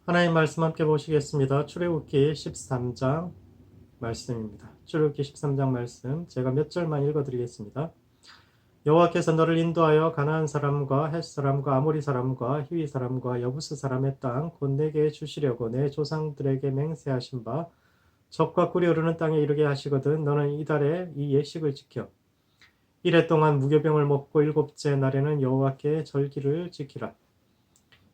하나님 말씀 함께 보시겠습니다. 출애굽기 13장 말씀입니다. 출애굽기 13장 말씀 제가 몇 절만 읽어드리겠습니다. 여호와께서 너를 인도하여 가나안 사람과 헷 사람과 아모리 사람과 히위 사람과 여부스 사람의 땅 곧 내게 주시려고 내 조상들에게 맹세하신 바 적과 꿀이 흐르는 땅에 이르게 하시거든 너는 이달에 이 예식을 지켜 이래 동안 무교병을 먹고 일곱째 날에는 여호와께 절기를 지키라.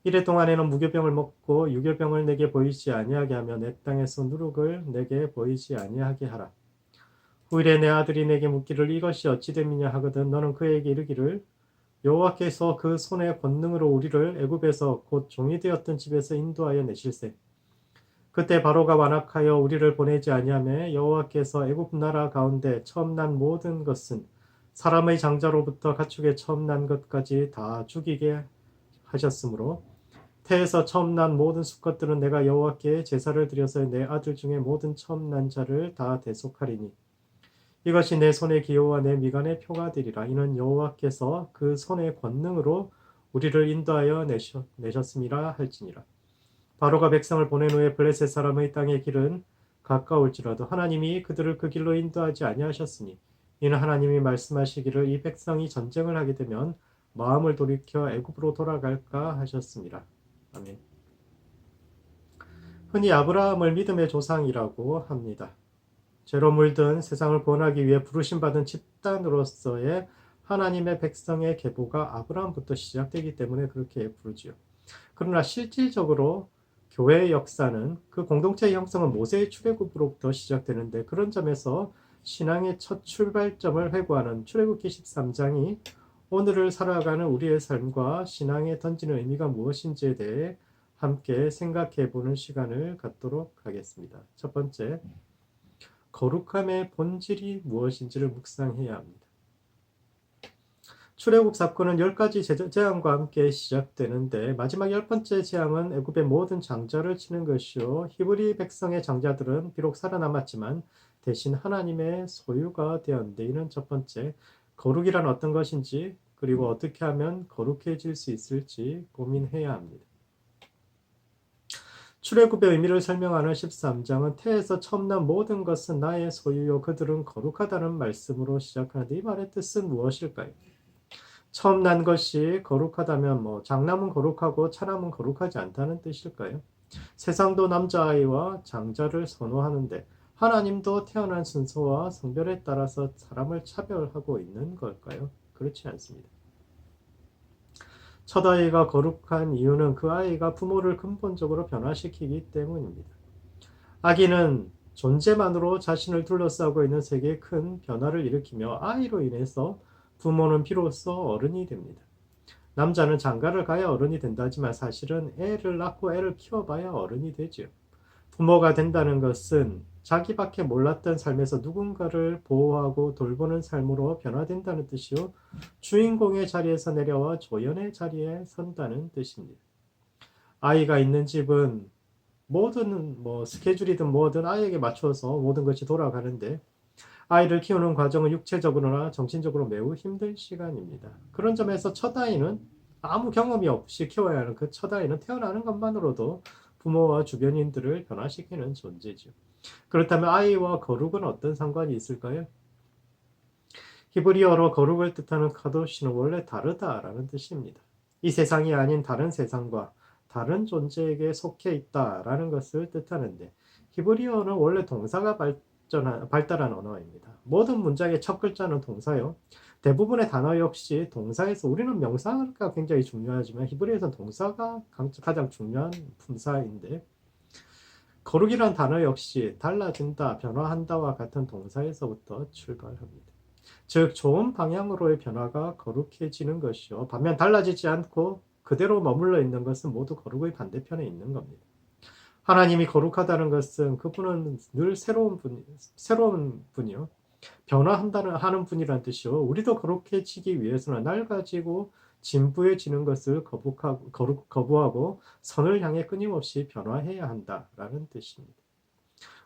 이래 동안에는 무교병을 먹고 유교병을 내게 보이지 아니하게 하며 내 땅에서 누룩을 내게 보이지 아니하게 하라. 후일에 내 아들이 내게 묻기를 이것이 어찌 됨이냐 하거든 너는 그에게 이르기를 여호와께서 그 손의 권능으로 우리를 애굽에서 곧 종이 되었던 집에서 인도하여 내실세. 그때 바로가 완악하여 우리를 보내지 아니하며 여호와께서 애굽 나라 가운데 처음 난 모든 것은 사람의 장자로부터 가축의 처음 난 것까지 다 죽이게 하셨으므로 태에서 처음 난 모든 수컷들은 내가 여호와께 제사를 드려서 내 아들 중에 모든 처음 난 자를 다 대속하리니 이것이 내 손의 기호와 내 미간의 표가 되리라. 이는 여호와께서 그 손의 권능으로 우리를 인도하여 내셨음이라 할지니라. 바로가 백성을 보낸 후에 블레셋 사람의 땅의 길은 가까울지라도 하나님이 그들을 그 길로 인도하지 아니하셨으니 이는 하나님이 말씀하시기를 이 백성이 전쟁을 하게 되면 마음을 돌이켜 애굽으로 돌아갈까 하셨습니다. 아멘. 흔히 아브라함을 믿음의 조상이라고 합니다. 죄로 물든 세상을 구원하기 위해 부르심받은 집단으로서의 하나님의 백성의 계보가 아브라함부터 시작되기 때문에 그렇게 부르지요. 그러나 실질적으로 교회의 역사는 그 공동체의 형성은 모세의 출애굽으로부터 시작되는데 그런 점에서 신앙의 첫 출발점을 회고하는 출애굽기 13장이 오늘을 살아가는 우리의 삶과 신앙에 던지는 의미가 무엇인지에 대해 함께 생각해 보는 시간을 갖도록 하겠습니다. 첫 번째, 거룩함의 본질이 무엇인지를 묵상해야 합니다. 출애굽 사건은 10가지 재앙과 함께 시작되는데 마지막 10번째 재앙은 애굽의 모든 장자를 치는 것이요 히브리 백성의 장자들은 비록 살아남았지만 대신 하나님의 소유가 되었는데 이는 첫 번째, 거룩이란 어떤 것인지 그리고 어떻게 하면 거룩해질 수 있을지 고민해야 합니다. 출애굽의 의미를 설명하는 13장은 태에서 처음 난 모든 것은 나의 소유요 그들은 거룩하다는 말씀으로 시작하는데 이 말의 뜻은 무엇일까요? 처음 난 것이 거룩하다면 장남은 거룩하고 차남은 거룩하지 않다는 뜻일까요? 세상도 남자아이와 장자를 선호하는데 하나님도 태어난 순서와 성별에 따라서 사람을 차별하고 있는 걸까요? 그렇지 않습니다. 첫 아이가 거룩한 이유는 그 아이가 부모를 근본적으로 변화시키기 때문입니다. 아기는 존재만으로 자신을 둘러싸고 있는 세계에 큰 변화를 일으키며 아이로 인해서 부모는 비로소 어른이 됩니다. 남자는 장가를 가야 어른이 된다지만 사실은 애를 낳고 애를 키워봐야 어른이 되지요. 부모가 된다는 것은 자기밖에 몰랐던 삶에서 누군가를 보호하고 돌보는 삶으로 변화된다는 뜻이요. 주인공의 자리에서 내려와 조연의 자리에 선다는 뜻입니다. 아이가 있는 집은 모든 스케줄이든 뭐든 아이에게 맞춰서 모든 것이 돌아가는데 아이를 키우는 과정은 육체적으로나 정신적으로 매우 힘든 시간입니다. 그런 점에서 첫 아이는 아무 경험이 없이 키워야 하는 그 첫 아이는 태어나는 것만으로도 부모와 주변인들을 변화시키는 존재죠. 그렇다면 아이와 거룩은 어떤 상관이 있을까요? 히브리어로 거룩을 뜻하는 카도시는 원래 다르다라는 뜻입니다. 이 세상이 아닌 다른 세상과 다른 존재에게 속해 있다라는 것을 뜻하는데 히브리어는 원래 동사가 발달한 언어입니다. 모든 문장의 첫 글자는 동사요. 대부분의 단어 역시 동사에서 우리는 명사가 굉장히 중요하지만 히브리어에서는 동사가 가장 중요한 품사인데 거룩이란 단어 역시 달라진다, 변화한다와 같은 동사에서부터 출발합니다. 즉 좋은 방향으로의 변화가 거룩해지는 것이요. 반면 달라지지 않고 그대로 머물러 있는 것은 모두 거룩의 반대편에 있는 겁니다. 하나님이 거룩하다는 것은 그분은 늘 새로운 분이요. 하는 분이란 뜻이요. 우리도 거룩해지기 위해서는 낡아지고 진부해지는 것을 거부하고 선을 향해 끊임없이 변화해야 한다라는 뜻입니다.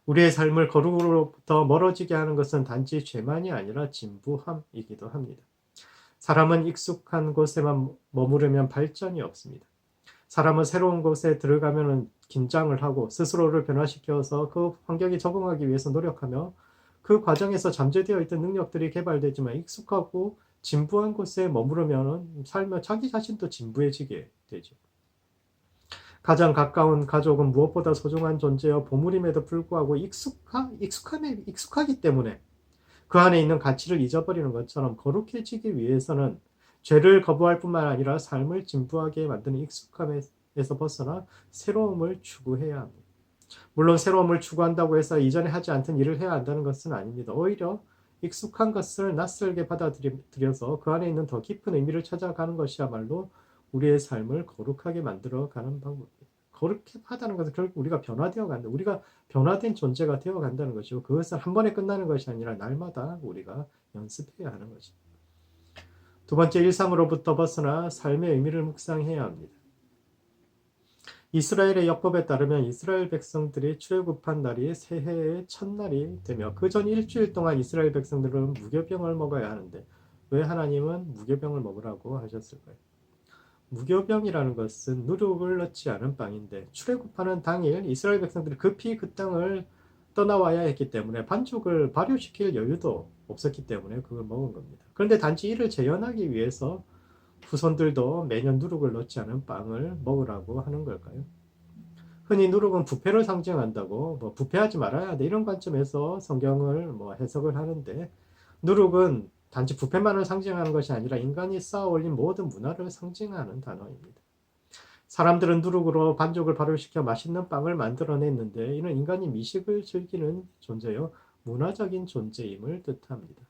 우리의 삶을 거룩으로부터 멀어지게 하는 것은 단지 죄만이 아니라 진부함이기도 합니다. 사람은 익숙한 곳에만 머무르면 발전이 없습니다. 사람은 새로운 곳에 들어가면 긴장을 하고 스스로를 변화시켜서 그 환경에 적응하기 위해서 노력하며 그 과정에서 잠재되어 있던 능력들이 개발되지만 익숙하고 진부한 곳에 머무르면 살며 자기 자신도 진부해지게 되죠. 가장 가까운 가족은 무엇보다 소중한 존재여 보물임에도 불구하고 익숙하기 때문에 그 안에 있는 가치를 잊어버리는 것처럼 거룩해지기 위해서는 죄를 거부할 뿐만 아니라 삶을 진부하게 만드는 익숙함에서 벗어나 새로움을 추구해야 합니다. 물론 새로움을 추구한다고 해서 이전에 하지 않던 일을 해야 한다는 것은 아닙니다. 오히려 익숙한 것을 낯설게 받아들여서 그 안에 있는 더 깊은 의미를 찾아가는 것이야말로 우리의 삶을 거룩하게 만들어가는 방법입니다. 거룩하다는 것은 결국 우리가 변화되어 간다. 우리가 변화된 존재가 되어 간다는 것이고 그것은 한 번에 끝나는 것이 아니라 날마다 우리가 연습해야 하는 것입니다. 두 번째, 일상으로부터 벗어나 삶의 의미를 묵상해야 합니다. 이스라엘의 역법에 따르면 이스라엘 백성들이 출애굽한 날이 새해의 첫날이 되며 그 전 일주일 동안 이스라엘 백성들은 무교병을 먹어야 하는데 왜 하나님은 무교병을 먹으라고 하셨을까요? 무교병이라는 것은 누룩을 넣지 않은 빵인데 출애굽하는 당일 이스라엘 백성들이 급히 그 땅을 떠나와야 했기 때문에 반죽을 발효시킬 여유도 없었기 때문에 그걸 먹은 겁니다. 그런데 단지 이를 재현하기 위해서 후손들도 매년 누룩을 넣지 않은 빵을 먹으라고 하는 걸까요? 흔히 누룩은 부패를 상징한다고 부패하지 말아야 돼 이런 관점에서 성경을 해석을 하는데 누룩은 단지 부패만을 상징하는 것이 아니라 인간이 쌓아 올린 모든 문화를 상징하는 단어입니다. 사람들은 누룩으로 반죽을 발효시켜 맛있는 빵을 만들어냈는데 이는 인간이 미식을 즐기는 존재요 문화적인 존재임을 뜻합니다.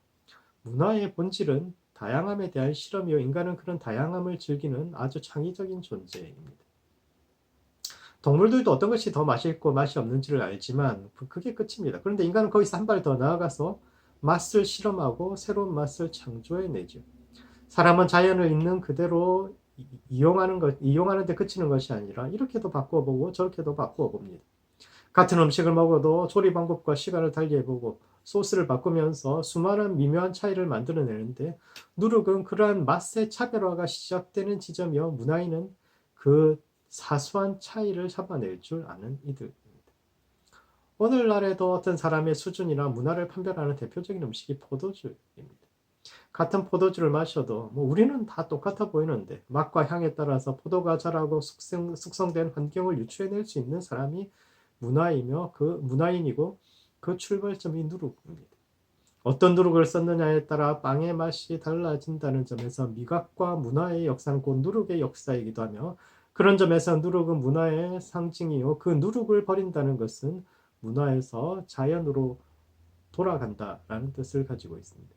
문화의 본질은 다양함에 대한 실험이요 인간은 그런 다양함을 즐기는 아주 창의적인 존재입니다. 동물들도 어떤 것이 더 맛있고 맛이 없는지를 알지만 그게 끝입니다. 그런데 인간은 거기서 한 발 더 나아가서 맛을 실험하고 새로운 맛을 창조해내죠. 사람은 자연을 있는 그대로 이용하는 데 그치는 것이 아니라 이렇게도 바꿔보고 저렇게도 바꿔봅니다. 같은 음식을 먹어도 조리 방법과 시간을 달리해보고 소스를 바꾸면서 수많은 미묘한 차이를 만들어내는데 누룩은 그러한 맛의 차별화가 시작되는 지점이요 문화인은 그 사소한 차이를 잡아낼 줄 아는 이들입니다. 오늘날에도 어떤 사람의 수준이나 문화를 판별하는 대표적인 음식이 포도주입니다. 같은 포도주를 마셔도 우리는 다 똑같아 보이는데 맛과 향에 따라서 포도가 자라고 숙성된 환경을 유추해낼 수 있는 사람이 문화인이고 그 출발점이 누룩입니다. 어떤 누룩을 썼느냐에 따라 빵의 맛이 달라진다는 점에서 미각과 문화의 역사는 곧 누룩의 역사이기도 하며 그런 점에서 누룩은 문화의 상징이요 그 누룩을 버린다는 것은 문화에서 자연으로 돌아간다라는 뜻을 가지고 있습니다.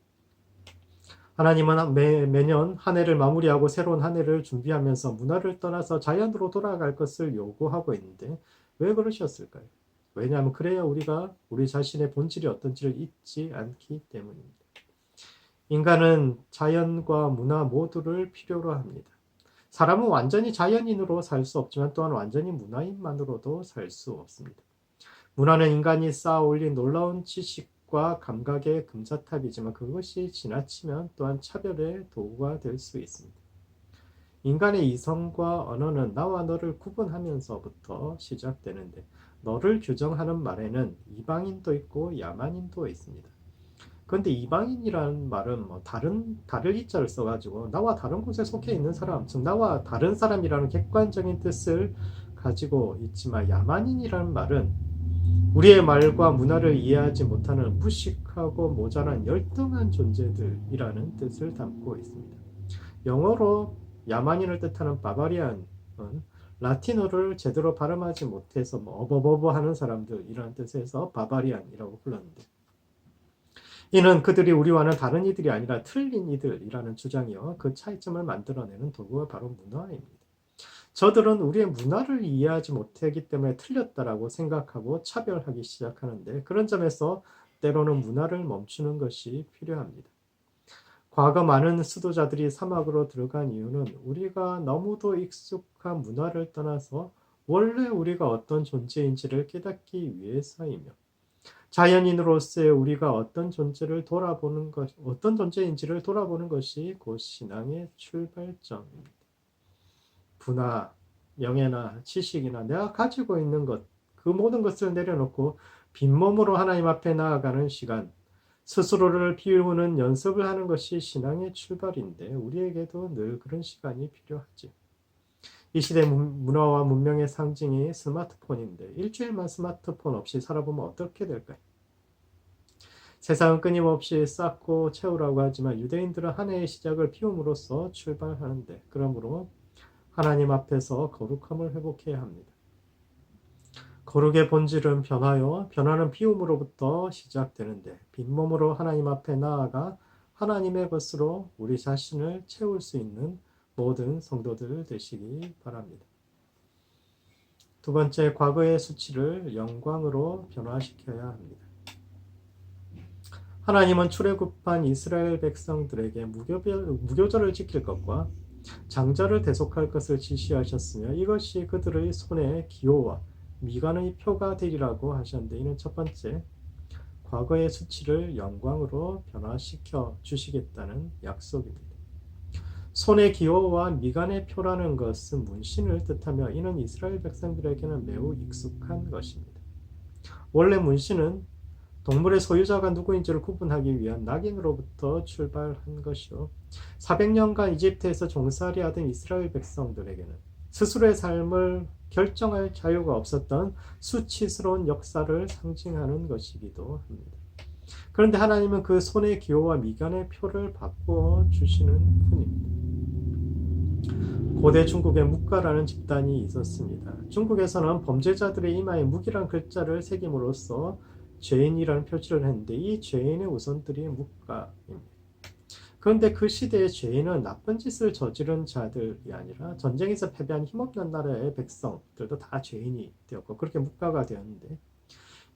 하나님은 매년 한 해를 마무리하고 새로운 한 해를 준비하면서 문화를 떠나서 자연으로 돌아갈 것을 요구하고 있는데 왜 그러셨을까요? 왜냐하면 그래야 우리가 우리 자신의 본질이 어떤지를 잊지 않기 때문입니다. 인간은 자연과 문화 모두를 필요로 합니다. 사람은 완전히 자연인으로 살 수 없지만 또한 완전히 문화인만으로도 살 수 없습니다. 문화는 인간이 쌓아 올린 놀라운 지식과 감각의 금자탑이지만 그것이 지나치면 또한 차별의 도구가 될 수 있습니다. 인간의 이성과 언어는 나와 너를 구분하면서부터 시작되는데 너를 규정하는 말에는 이방인도 있고 야만인도 있습니다. 그런데 이방인이라는 말은 다를 이자를 써가지고 나와 다른 곳에 속해 있는 사람, 즉 나와 다른 사람이라는 객관적인 뜻을 가지고 있지만 야만인이라는 말은 우리의 말과 문화를 이해하지 못하는 무식하고 모자란 열등한 존재들이라는 뜻을 담고 있습니다. 영어로 야만인을 뜻하는 바바리안은 라틴어를 제대로 발음하지 못해서 어버버버 하는 사람들이라는 뜻에서 바바리안이라고 불렀는데 이는 그들이 우리와는 다른 이들이 아니라 틀린 이들이라는 주장이요 그 차이점을 만들어내는 도구가 바로 문화입니다. 저들은 우리의 문화를 이해하지 못하기 때문에 틀렸다라고 생각하고 차별하기 시작하는데 그런 점에서 때로는 문화를 멈추는 것이 필요합니다. 과거 많은 수도자들이 사막으로 들어간 이유는 우리가 너무도 익숙한 문화를 떠나서 원래 우리가 어떤 존재인지를 깨닫기 위해서이며 자연인으로서의 우리가 어떤 존재인지를 돌아보는 것이 곧 신앙의 출발점입니다. 분화, 명예나 지식이나 내가 가지고 있는 것, 그 모든 것을 내려놓고 빈몸으로 하나님 앞에 나아가는 시간, 스스로를 비우는 연습을 하는 것이 신앙의 출발인데 우리에게도 늘 그런 시간이 필요하지. 이 시대 문화와 문명의 상징이 스마트폰인데 일주일만 스마트폰 없이 살아보면 어떻게 될까요? 세상은 끊임없이 쌓고 채우라고 하지만 유대인들은 한 해의 시작을 피움으로써 출발하는데 그러므로 하나님 앞에서 거룩함을 회복해야 합니다. 거룩의 본질은 변화요, 변화는 비움으로부터 시작되는데 빈몸으로 하나님 앞에 나아가 하나님의 것으로 우리 자신을 채울 수 있는 모든 성도들 되시기 바랍니다. 두 번째, 과거의 수치를 영광으로 변화시켜야 합니다. 하나님은 출애굽한 이스라엘 백성들에게 무교절을 지킬 것과 장자를 대속할 것을 지시하셨으며 이것이 그들의 손의 기호와 미간의 표가 되리라고 하셨는데 이는 첫 번째, 과거의 수치를 영광으로 변화시켜 주시겠다는 약속입니다. 손의 기호와 미간의 표라는 것은 문신을 뜻하며 이는 이스라엘 백성들에게는 매우 익숙한 것입니다. 원래 문신은 동물의 소유자가 누구인지를 구분하기 위한 낙인으로부터 출발한 것이요. 400년간 이집트에서 종살이 하던 이스라엘 백성들에게는 스스로의 삶을 결정할 자유가 없었던 수치스러운 역사를 상징하는 것이기도 합니다. 그런데 하나님은 그 손의 기호와 미간의 표를 바꾸어 주시는 분입니다. 고대 중국에 묵가라는 집단이 있었습니다. 중국에서는 범죄자들의 이마에 묵이란 글자를 새김으로써 죄인이라는 표시를 했는데 이 죄인의 우선들이 묵가입니다. 그런데 그 시대의 죄인은 나쁜 짓을 저지른 자들이 아니라 전쟁에서 패배한 힘없는 나라의 백성들도 다 죄인이 되었고 그렇게 묵가가 되었는데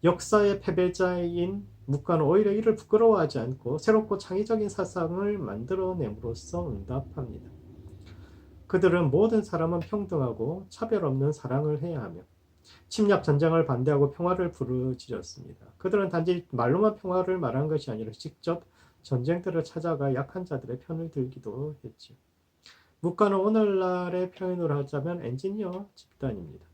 역사의 패배자인 묵가는 오히려 이를 부끄러워하지 않고 새롭고 창의적인 사상을 만들어냄으로써 응답합니다. 그들은 모든 사람은 평등하고 차별 없는 사랑을 해야 하며 침략 전쟁을 반대하고 평화를 부르짖었습니다. 그들은 단지 말로만 평화를 말한 것이 아니라 직접 전쟁터를 찾아가 약한 자들의 편을 들기도 했죠. 묵가는 오늘날의 표현으로 하자면 엔지니어 집단입니다.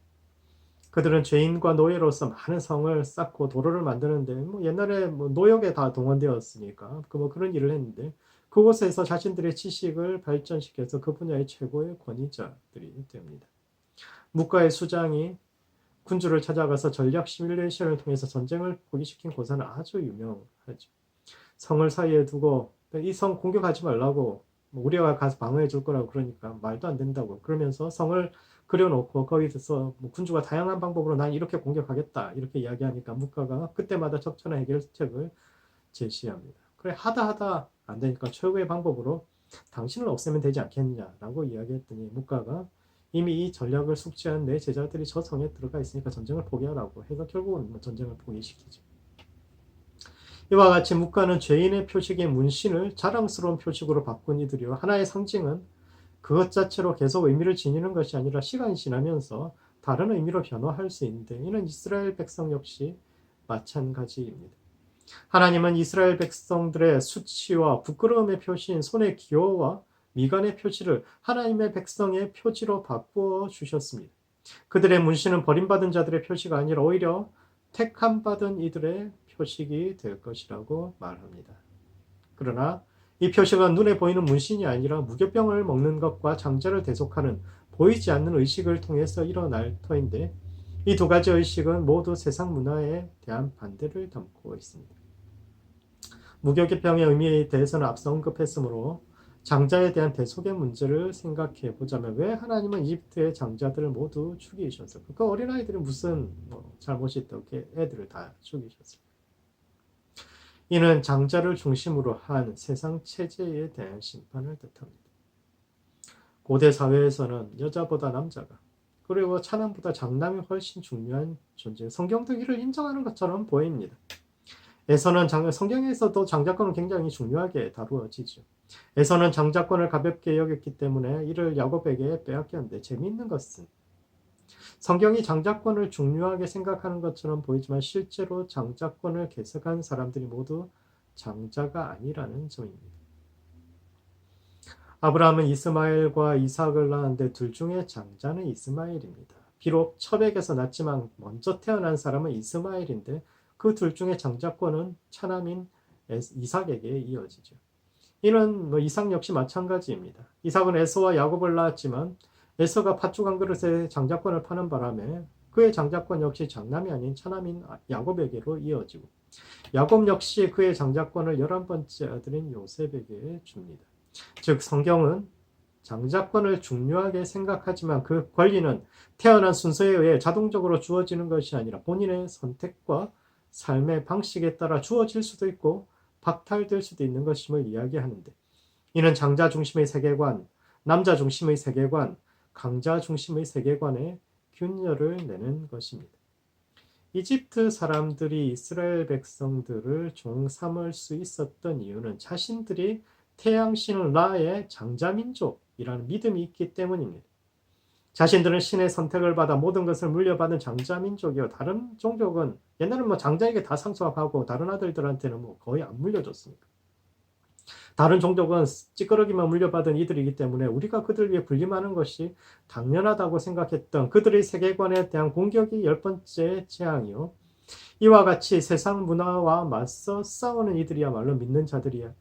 그들은 죄인과 노예로서 많은 성을 쌓고 도로를 만드는데 옛날에 노역에 다 동원되었으니까 그런 일을 했는데 그곳에서 자신들의 지식을 발전시켜서 그 분야의 최고의 권위자들이 됩니다. 묵가의 수장이 군주를 찾아가서 전략 시뮬레이션을 통해서 전쟁을 포기시킨 고사는 아주 유명하죠. 성을 사이에 두고 이 성 공격하지 말라고 우리가 가서 방어해 줄 거라고 그러니까 말도 안 된다고 그러면서 성을 그려놓고 거기서 군주가 다양한 방법으로 난 이렇게 공격하겠다 이렇게 이야기하니까 묵가가 그때마다 적절한 해결책을 제시합니다. 그래 하다 안 되니까 최고의 방법으로 당신을 없애면 되지 않겠냐라고 이야기했더니 묵가가 이미 이 전략을 숙지한 내 제자들이 저 성에 들어가 있으니까 전쟁을 포기하라고 해서 결국은 전쟁을 포기시키죠. 이와 같이 묵가는 죄인의 표식의 문신을 자랑스러운 표식으로 바꾼 이들이요. 하나의 상징은 그것 자체로 계속 의미를 지니는 것이 아니라 시간이 지나면서 다른 의미로 변화할 수 있는데 이는 이스라엘 백성 역시 마찬가지입니다. 하나님은 이스라엘 백성들의 수치와 부끄러움의 표시인 손의 기호와 미간의 표시를 하나님의 백성의 표지로 바꾸어 주셨습니다. 그들의 문신은 버림받은 자들의 표시가 아니라 오히려 택함받은 이들의 표식이 될 것이라고 말합니다. 그러나 이 표식은 눈에 보이는 문신이 아니라 무교병을 먹는 것과 장자를 대속하는 보이지 않는 의식을 통해서 일어날 터인데 이 두 가지 의식은 모두 세상 문화에 대한 반대를 담고 있습니다. 무교병의 의미에 대해서는 앞서 언급했으므로 장자에 대한 대속의 문제를 생각해 보자면 왜 하나님은 이집트의 장자들을 모두 죽이셨을까? 그 어린아이들이 무슨 잘못이 있다고 애들을 다 죽이셨을까? 이는 장자를 중심으로 한 세상 체제에 대한 심판을 뜻합니다. 고대 사회에서는 여자보다 남자가 그리고 차남보다 장남이 훨씬 중요한 존재, 성경도 이를 인정하는 것처럼 보입니다. 성경에서도 장자권은 굉장히 중요하게 다루어지죠. 에서는 장자권을 가볍게 여겼기 때문에 이를 야곱에게 빼앗겼는데 재미있는 것은 성경이 장자권을 중요하게 생각하는 것처럼 보이지만 실제로 장자권을 개척한 사람들이 모두 장자가 아니라는 점입니다. 아브라함은 이스마엘과 이삭을 낳았는데 둘 중에 장자는 이스마엘입니다. 비록 첩에게서 낳지만 먼저 태어난 사람은 이스마엘인데 그 둘 중에 장자권은 차남인 이삭에게 이어지죠. 이는 이삭 역시 마찬가지입니다. 이삭은 에서와 야곱을 낳았지만 에서가 팥죽 한 그릇에 장자권을 파는 바람에 그의 장자권 역시 장남이 아닌 차남인 야곱에게로 이어지고 야곱 역시 그의 장자권을 11번째 아들인 요셉에게 줍니다. 즉 성경은 장자권을 중요하게 생각하지만 그 권리는 태어난 순서에 의해 자동적으로 주어지는 것이 아니라 본인의 선택과 삶의 방식에 따라 주어질 수도 있고 박탈될 수도 있는 것임을 이야기하는데 이는 장자 중심의 세계관, 남자 중심의 세계관, 강자 중심의 세계관에 균열을 내는 것입니다. 이집트 사람들이 이스라엘 백성들을 종 삼을 수 있었던 이유는 자신들이 태양신 라의 장자민족이라는 믿음이 있기 때문입니다. 자신들은 신의 선택을 받아 모든 것을 물려받은 장자민족이요. 다른 종족은 옛날에는 장자에게 다 상속하고 다른 아들들한테는 거의 안 물려줬으니까. 다른 종족은 찌끄러기만 물려받은 이들이기 때문에 우리가 그들 위해 군림하는 것이 당연하다고 생각했던 그들의 세계관에 대한 공격이 10번째 재앙이요. 이와 같이 세상 문화와 맞서 싸우는 이들이야말로 믿는 자들이요.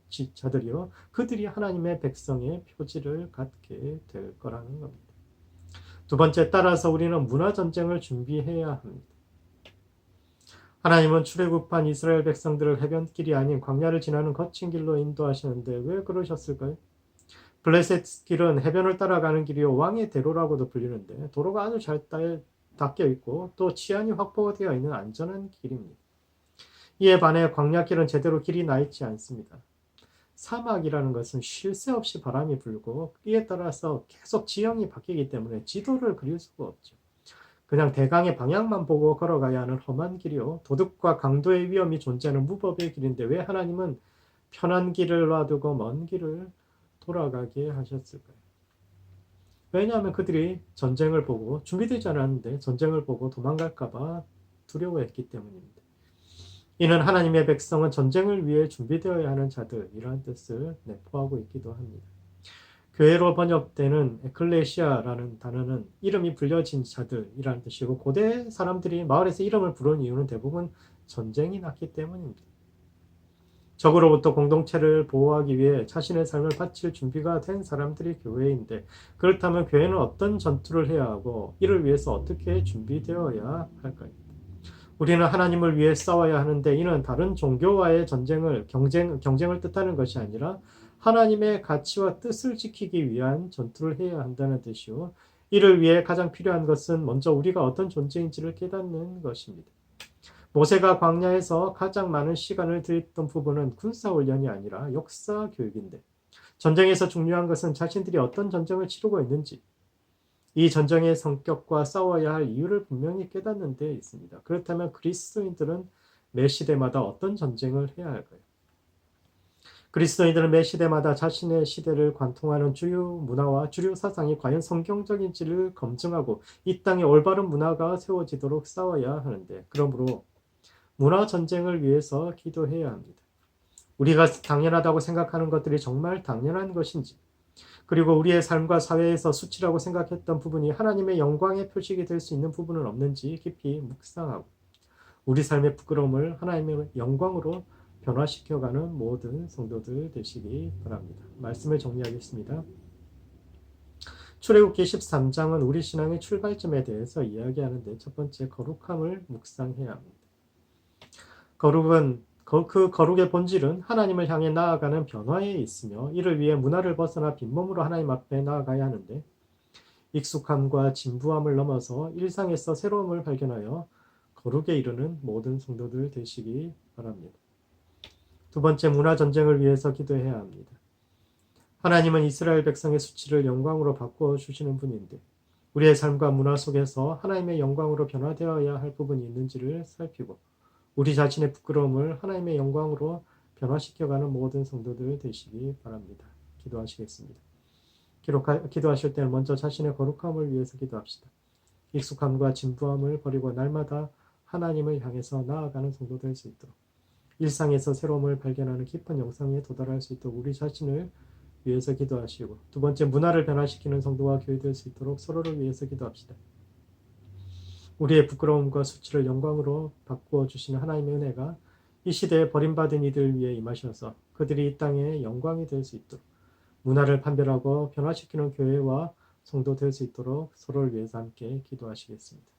그들이 하나님의 백성의 표지를 갖게 될 거라는 겁니다. 두 번째, 따라서 우리는 문화전쟁을 준비해야 합니다. 하나님은 출애굽한 이스라엘 백성들을 해변길이 아닌 광야를 지나는 거친 길로 인도하시는데 왜 그러셨을까요? 블레셋 길은 해변을 따라가는 길이요 왕의 대로라고도 불리는데 도로가 아주 잘 닦여 있고 또 치안이 확보되어 있는 안전한 길입니다. 이에 반해 광야길은 제대로 길이 나 있지 않습니다. 사막이라는 것은 쉴 새 없이 바람이 불고 이에 따라서 계속 지형이 바뀌기 때문에 지도를 그릴 수가 없죠. 그냥 대강의 방향만 보고 걸어가야 하는 험한 길이요. 도둑과 강도의 위험이 존재하는 무법의 길인데 왜 하나님은 편한 길을 놔두고 먼 길을 돌아가게 하셨을까요? 왜냐하면 그들이 전쟁을 보고 준비되지 않았는데 전쟁을 보고 도망갈까봐 두려워했기 때문입니다. 이는 하나님의 백성은 전쟁을 위해 준비되어야 하는 자들이라는 뜻을 내포하고 있기도 합니다. 교회로 번역되는 에클레시아라는 단어는 이름이 불려진 자들이라는 뜻이고 고대 사람들이 마을에서 이름을 부르는 이유는 대부분 전쟁이 났기 때문입니다. 적으로부터 공동체를 보호하기 위해 자신의 삶을 바칠 준비가 된 사람들이 교회인데 그렇다면 교회는 어떤 전투를 해야 하고 이를 위해서 어떻게 준비되어야 할까요? 우리는 하나님을 위해 싸워야 하는데 이는 다른 종교와의 경쟁을 뜻하는 것이 아니라 하나님의 가치와 뜻을 지키기 위한 전투를 해야 한다는 뜻이요. 이를 위해 가장 필요한 것은 먼저 우리가 어떤 존재인지를 깨닫는 것입니다. 모세가 광야에서 가장 많은 시간을 들였던 부분은 군사훈련이 아니라 역사 교육인데 전쟁에서 중요한 것은 자신들이 어떤 전쟁을 치르고 있는지 이 전쟁의 성격과 싸워야 할 이유를 분명히 깨닫는 데 있습니다. 그렇다면 그리스도인들은 매 시대마다 어떤 전쟁을 해야 할까요? 그리스도인들은 매 시대마다 자신의 시대를 관통하는 주요 문화와 주류 사상이 과연 성경적인지를 검증하고 이 땅에 올바른 문화가 세워지도록 싸워야 하는데 그러므로 문화 전쟁을 위해서 기도해야 합니다. 우리가 당연하다고 생각하는 것들이 정말 당연한 것인지 그리고 우리의 삶과 사회에서 수치라고 생각했던 부분이 하나님의 영광의 표식이 될 수 있는 부분은 없는지 깊이 묵상하고 우리 삶의 부끄러움을 하나님의 영광으로 변화시켜가는 모든 성도들 되시기 바랍니다. 말씀을 정리하겠습니다. 출애굽기 13장은 우리 신앙의 출발점에 대해서 이야기하는데 첫 번째 거룩함을 묵상해야 합니다. 그 거룩의 본질은 하나님을 향해 나아가는 변화에 있으며 이를 위해 문화를 벗어나 빈몸으로 하나님 앞에 나아가야 하는데 익숙함과 진부함을 넘어서 일상에서 새로움을 발견하여 거룩에 이르는 모든 성도들 되시기 바랍니다. 두 번째, 문화 전쟁을 위해서 기도해야 합니다. 하나님은 이스라엘 백성의 수치를 영광으로 바꾸어 주시는 분인데 우리의 삶과 문화 속에서 하나님의 영광으로 변화되어야 할 부분이 있는지를 살피고 우리 자신의 부끄러움을 하나님의 영광으로 변화시켜가는 모든 성도들 되시기 바랍니다. 기도하시겠습니다. 기도하실 때는 먼저 자신의 거룩함을 위해서 기도합시다. 익숙함과 진부함을 버리고 날마다 하나님을 향해서 나아가는 성도 될 수 있도록 일상에서 새로움을 발견하는 깊은 영상에 도달할 수 있도록 우리 자신을 위해서 기도하시고, 두 번째, 문화를 변화시키는 성도와 교회 될 수 있도록 서로를 위해서 기도합시다. 우리의 부끄러움과 수치를 영광으로 바꾸어 주시는 하나님의 은혜가 이 시대에 버림받은 이들 위해 임하셔서 그들이 이 땅에 영광이 될 수 있도록, 문화를 판별하고 변화시키는 교회와 성도 될 수 있도록 서로를 위해서 함께 기도하시겠습니다.